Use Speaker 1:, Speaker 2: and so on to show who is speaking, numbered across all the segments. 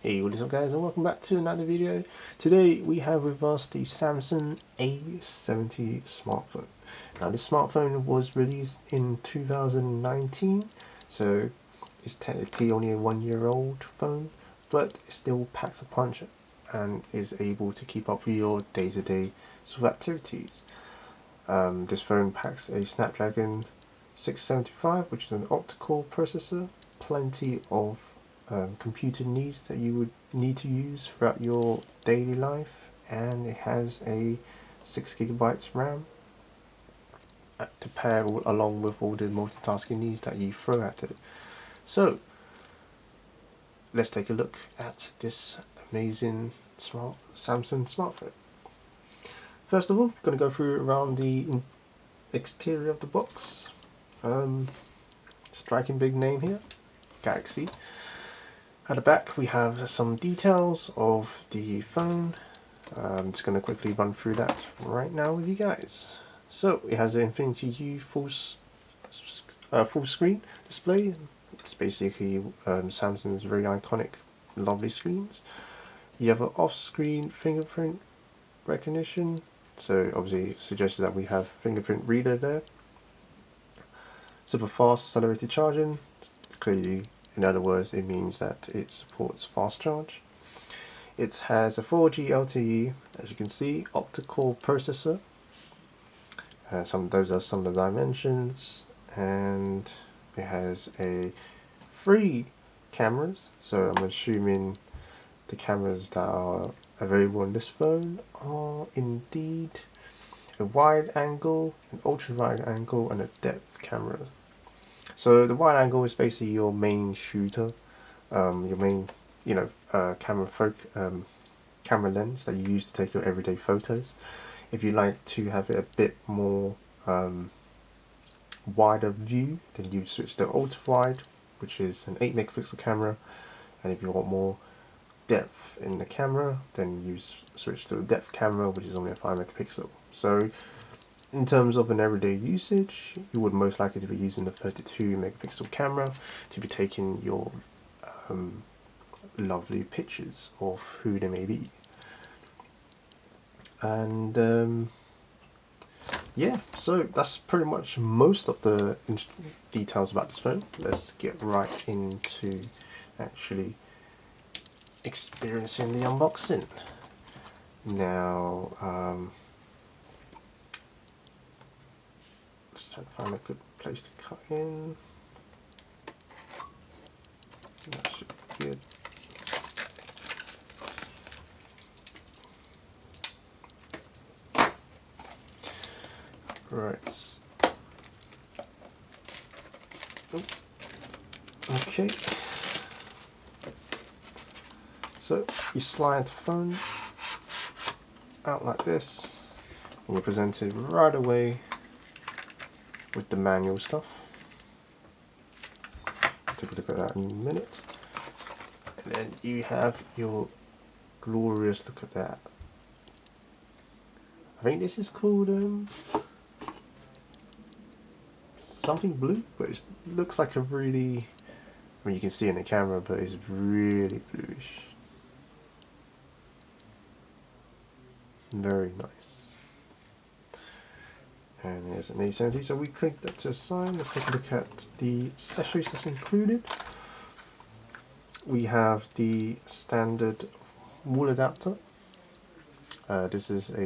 Speaker 1: Hey, what is up guys, and welcome back to another video. Today we have with us the Samsung A70 smartphone. Now this smartphone was released in 2019, so it's technically only a 1 year old phone, but it still packs a punch and is able to keep up with your day-to-day sort of activities. This phone packs a Snapdragon 675, which is an octa-core processor, plenty of computer needs that you would need to use throughout your daily life, and it has a 6 GB RAM to pair along with all the multitasking needs that you throw at it. So let's take a look at this amazing Samsung smartphone. First of all, I'm going to go through around the exterior of the box. Striking big name here, Galaxy. At the back we have some details of the phone. I'm just going to quickly run through that right now with you guys. So it has an Infinity U full screen display. It's basically Samsung's very iconic, lovely screens. You have an off-screen fingerprint recognition, so obviously it suggests that we have fingerprint reader there. Super fast accelerated charging, clearly. In other words, it means that it supports fast charge. It has a 4G LTE, as you can see, octa-core processor. Those are some of the dimensions, and it has a 3 cameras. So I'm assuming the cameras that are available on this phone are indeed a wide angle, an ultra wide angle, and a depth camera. So the wide angle is basically your main shooter, your main, camera lens that you use to take your everyday photos. If you like to have it a bit more wider view, then you switch to Ultrawide, which is an 8 megapixel camera, and if you want more depth in the camera, then you switch to the depth camera, which is only a 5 megapixel. So in terms of an everyday usage, you would most likely to be using the 32 megapixel camera to be taking your lovely pictures of who they may be. And yeah, so that's pretty much most of the details about this phone. Let's get right into actually experiencing the unboxing. Now, let's try to find a good place to cut in. That should be good. Right. Okay. So you slide the phone out like this, and you're presented right away with the manual stuff. I'll take a look at that in a minute. And then you have your glorious look at that. I think this is called something blue, but it looks like a really, I mean you can see in the camera, but it's really bluish. Very nice. And there's an A70, so we click that to a side. Let's take a look at the accessories that's included. We have the standard wall adapter. This is a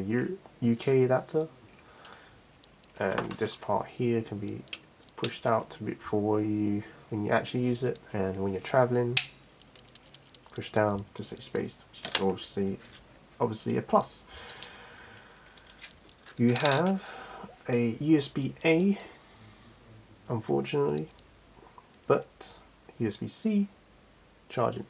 Speaker 1: UK adapter, and this part here can be pushed out a bit for you when you actually use it, and when you're traveling, push down to save space, which is obviously a plus. You have a USB-A, unfortunately, but USB-C charging.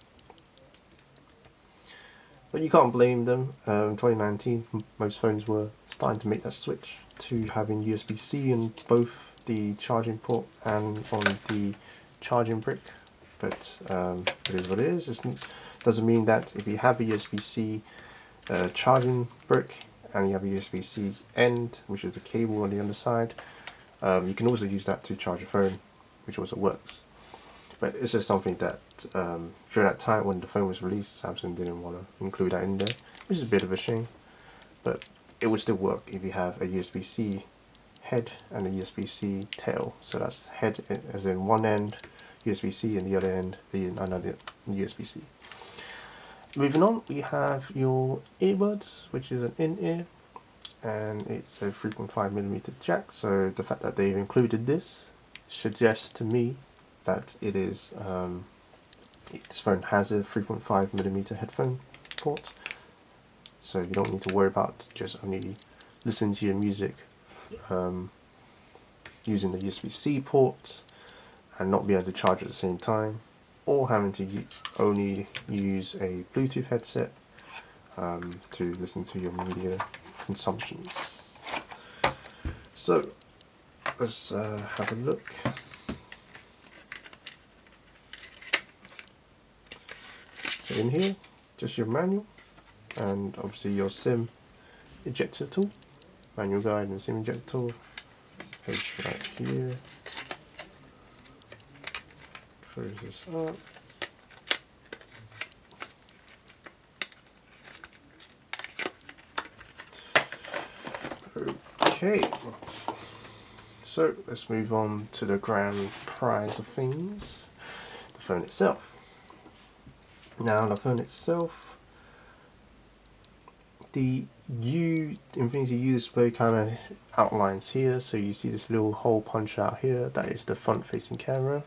Speaker 1: But you can't blame them. In 2019, most phones were starting to make that switch to having USB-C in both the charging port and on the charging brick. But it is what it is. It doesn't mean that if you have a USB-C charging brick and you have a USB-C end, which is the cable on the underside, you can also use that to charge your phone, which also works. but it's just something that during that time when the phone was released, Samsung didn't want to include that in there, which is a bit of a shame, but it would still work if you have a USB-C head and a USB-C tail. So that's head as in one end USB-C and the other end being another USB-C. Moving on, we have your earbuds, which is an in-ear, and it's a 3.5mm jack. So the fact that they've included this suggests to me that it is this phone has a 3.5mm headphone port, so you don't need to worry about just only listening to your music using the USB-C port and not be able to charge at the same time, or having to only use a Bluetooth headset to listen to your media consumptions. So let's have a look. So in here, just your manual and obviously your SIM ejector tool, manual guide and SIM ejector tool. Page right here. Close this up. Okay, so let's move on to the grand prize of things, the phone itself. Now the phone itself, the Infinity U display kind of outlines here, so you see this little hole punch out here, that is the front facing camera.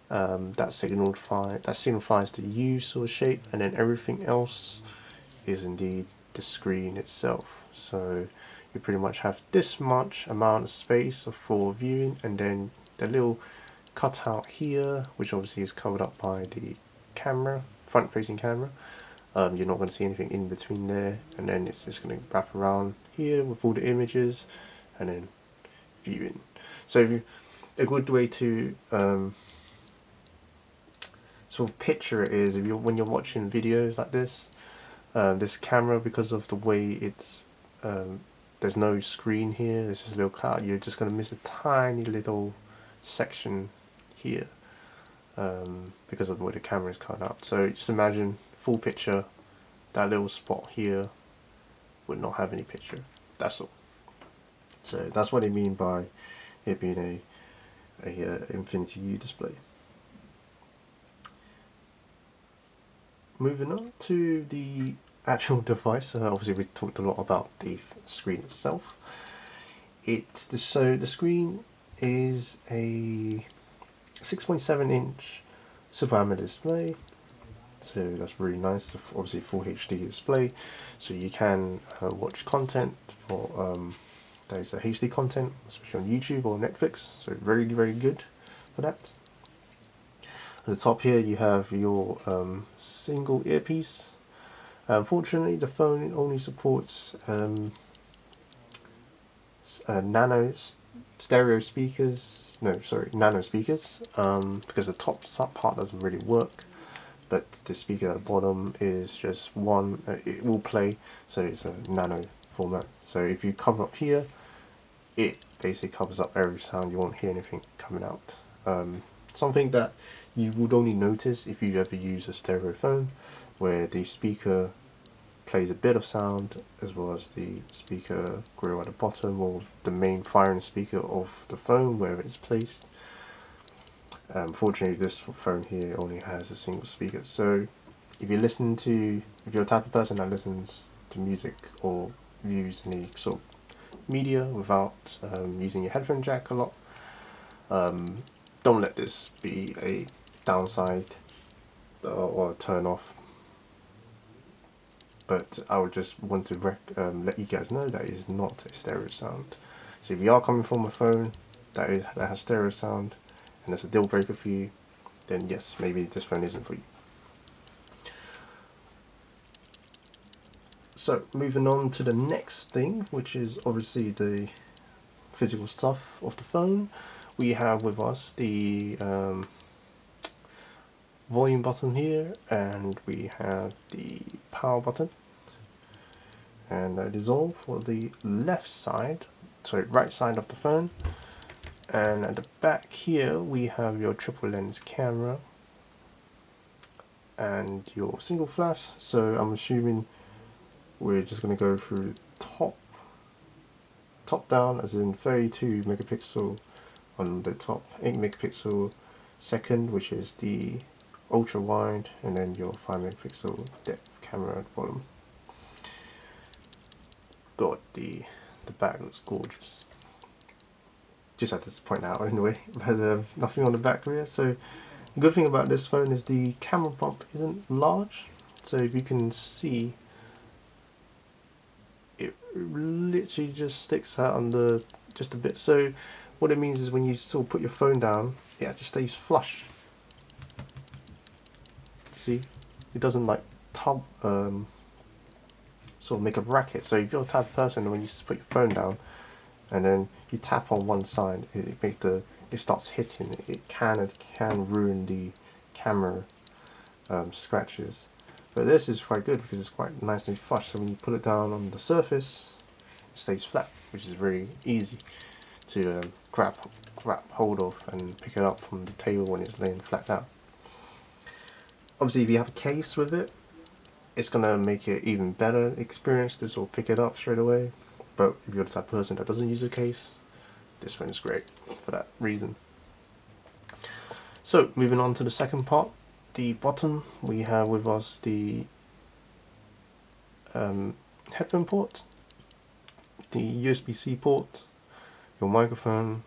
Speaker 1: That signifies the U sort of shape, and then everything else is indeed the screen itself. So you pretty much have this much amount of space for viewing, and then the little cutout here, which obviously is covered up by the camera, front facing camera. You're not going to see anything in between there, and then it's just going to wrap around here with all the images and then viewing. So a good way to sort of picture it is when you're watching videos like this, this camera, because of the way it's there's no screen here, there's just a little cut, you're just going to miss a tiny little section here because of the way the camera is cut out. So just imagine full picture, that little spot here would not have any picture, that's all. So that's what I mean by it being a Infinity U display. Moving on to the actual device, obviously we talked a lot about the screen itself. So the screen is a 6.7 inch Super AMOLED display, so that's really nice. It's obviously full HD display, so you can watch content for there's a HD content, especially on YouTube or Netflix, so very good for that. At the top here you have your single earpiece. Unfortunately the phone only supports nano speakers, because the top part doesn't really work, but the speaker at the bottom is just one, it will play, so it's a nano format. So if you cover up here, it basically covers up every sound, you won't hear anything coming out. Something that you would only notice if you ever use a stereo phone, where the speaker plays a bit of sound as well as the speaker grill at the bottom, or the main firing speaker of the phone wherever it's placed. Fortunately this phone here only has a single speaker, so if you're the type of person that listens to music or views any sort of media without using your headphone jack a lot, don't let this be a downside or a turn off. But I would just want to let you guys know that it is not a stereo sound. So if you are coming from a phone that has stereo sound and it's a deal breaker for you, then yes, maybe this phone isn't for you. So moving on to the next thing, which is obviously the physical stuff of the phone. We have with us the volume button here, and we have the power button, and that is all for the right side of the phone. And at the back here we have your triple lens camera and your single flash. So I'm assuming we're just going to go through top down, as in 32 megapixel on the top, 8 megapixel second, which is the ultra wide, and then your 5 megapixel depth camera at the bottom. God, the back looks gorgeous. Just had to point out anyway, but nothing on the back here. So the good thing about this phone is the camera bump isn't large. So if you can see, it literally just sticks out on the just a bit. So what it means is when you sort of put your phone down, it just stays flush. See, it doesn't like sort of make a racket. So if you're the type of person when you put your phone down and then you tap on one side, it makes it starts hitting. It can ruin the camera scratches. But this is quite good because it's quite nice and flush. So when you put it down on the surface, it stays flat, which is very easy to grab hold of and pick it up from the table when it's laying flat down. Obviously, if you have a case with it, it's gonna make it even better experience to sort of pick it up straight away. But if you're the type of person that doesn't use a case, this phone is great for that reason. So moving on to the second part, the bottom, we have with us the headphone port, the USB-C port, your microphone,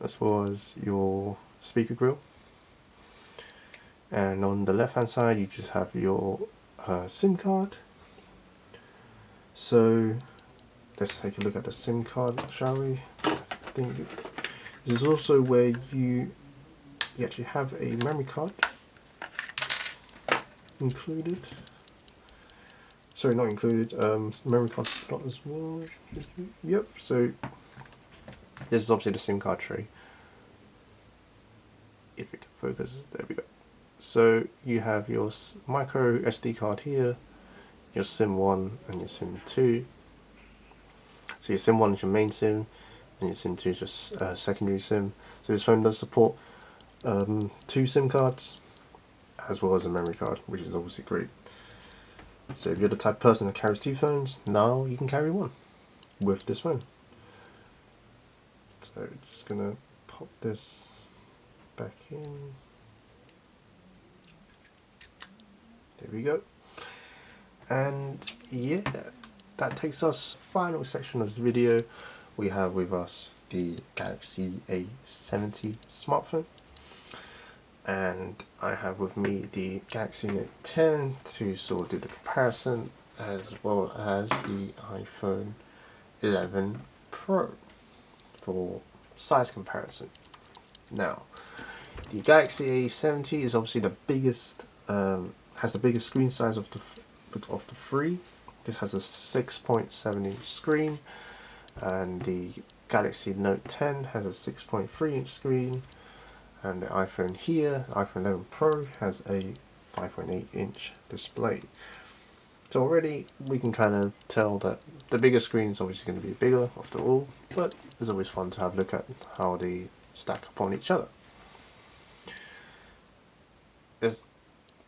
Speaker 1: as well as your speaker grill. And on the left hand side you just have your SIM card. So let's take a look at the SIM card, shall we? I think this is also where you actually have a memory card included. Sorry, not included. Memory card slot as well. Yep. So this is obviously the SIM card tray. If it can focus, there we go. So you have your micro SD card here, your SIM 1 and your SIM 2. So your SIM 1 is your main SIM, and your SIM 2 is just secondary SIM. So this phone does support 2 SIM cards, as well as a memory card, which is obviously great. So if you're the type of person that carries 2 phones, now you can carry 1 with this phone. So just gonna pop this back in. There we go. And yeah, that takes us final section of the video. We have with us the Galaxy A70 smartphone, and I have with me the Galaxy Note 10 to sort of do the comparison, as well as the iPhone 11 Pro for size comparison. Now, the Galaxy A70 is obviously the biggest, has the biggest screen size of the three. This has a 6.7 inch screen, and the Galaxy Note 10 has a 6.3 inch screen, and the iPhone here, iPhone 11 Pro, has a 5.8 inch display. So already we can kind of tell that the bigger screen is obviously going to be bigger after all, but it's always fun to have a look at how they stack up on each other.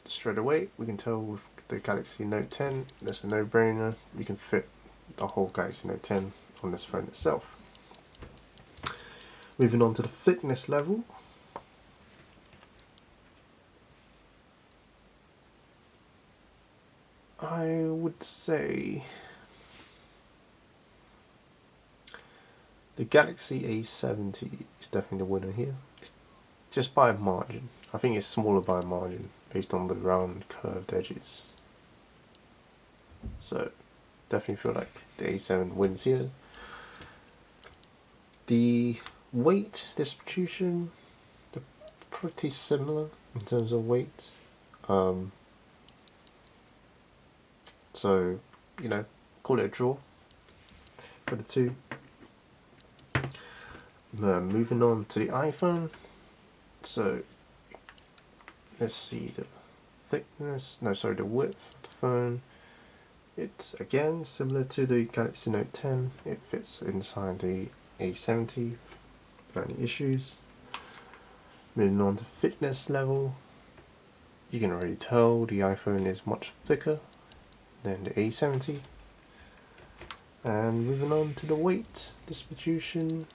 Speaker 1: Straight away we can tell with the Galaxy Note 10, that's a no-brainer. You can fit the whole Galaxy Note 10 on this phone itself. Moving on to the thickness level. I would say the Galaxy A70 is definitely the winner here. It's just by a margin. I think it's smaller by a margin based on the round curved edges. So definitely feel like the A7 wins here. The weight distribution, they're pretty similar in terms of weight. So, you know, call it a draw for the two. Moving on to the iPhone. So let's see the thickness, the width of the phone. It's again similar to the Galaxy Note 10. It fits inside the A70 without any issues. Moving on to fitness level, you can already tell the iPhone is much thicker than the A70. And moving on to the weight distribution,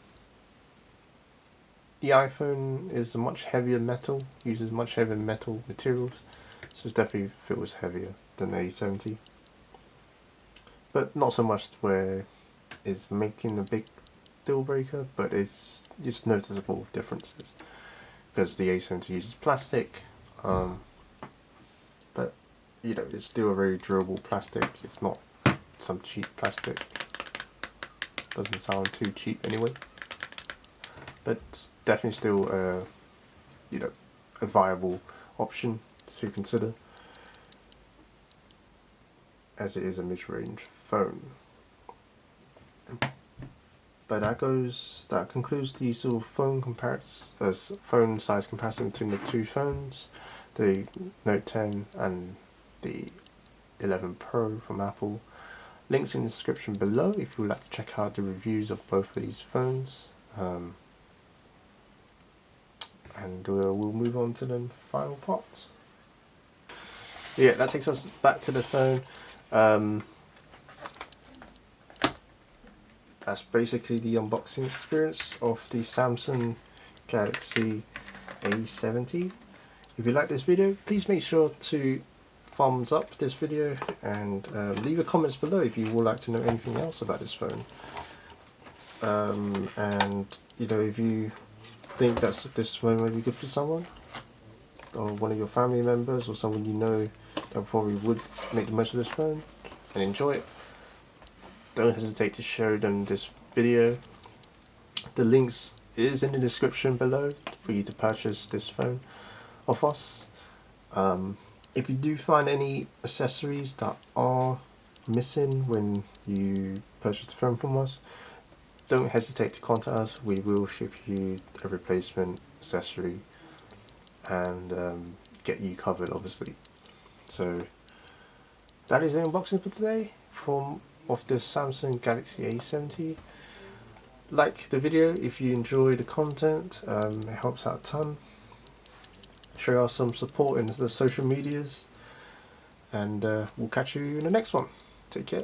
Speaker 1: the iPhone is a much heavier metal, uses much heavier metal materials, so it definitely feels heavier than the A70. But not so much where it's making a big deal breaker, but it's noticeable differences. Because the A70 uses plastic, but you know, it's still a very durable plastic. It's not some cheap plastic. Doesn't sound too cheap anyway. But definitely still you know, a viable option to consider, as it is a mid-range phone. But that concludes the sort of phone size comparison between the two phones, the Note 10 and the 11 Pro from Apple. Links in the description below if you would like to check out the reviews of both of these phones. And we'll move on to the final parts. Yeah, that takes us back to the phone. That's basically the unboxing experience of the Samsung Galaxy A70. If you like this video, please make sure to thumbs up this video and leave a comments below if you would like to know anything else about this phone. And you know, if you think that this phone may be good for someone, or one of your family members, or someone you know that probably would make the most of this phone and enjoy it, don't hesitate to show them this video. The links is in the description below for you to purchase this phone off us. If you do find any accessories that are missing when you purchase the phone from us, don't hesitate to contact us. We will ship you a replacement accessory and get you covered, obviously. So that is the unboxing for today of the Samsung Galaxy A70. Like the video if you enjoy the content, it helps out a ton. Show us some support in the social medias, and we'll catch you in the next one. Take care.